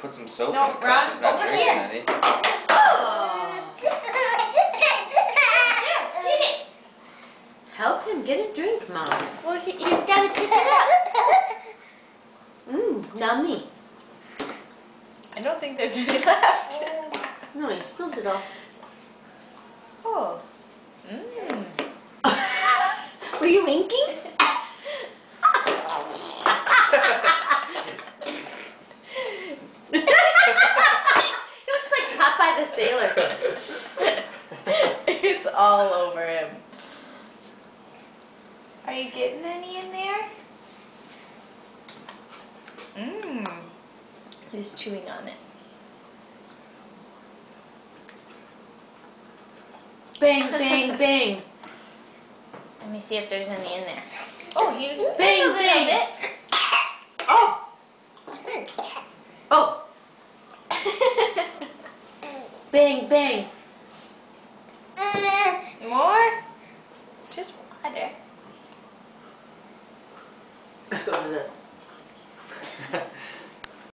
put some soap No, in the cup. Ron, It's not over drinking here. any. Oh. Here, get it. Help him get a drink, Mom. Well, he's got to pick it up. Nummy. I don't think there's any left. No, he spilled it all. Oh. Were you winking? It looks like Popeye the Sailor. It's all over him. Are you getting any in there? He's chewing on it. Bang, bang, bang. Let me see if there's any in there. Oh, you Bang, a little bang. bit. Oh! Oh! Bang, bang. More? Just water. Look at this.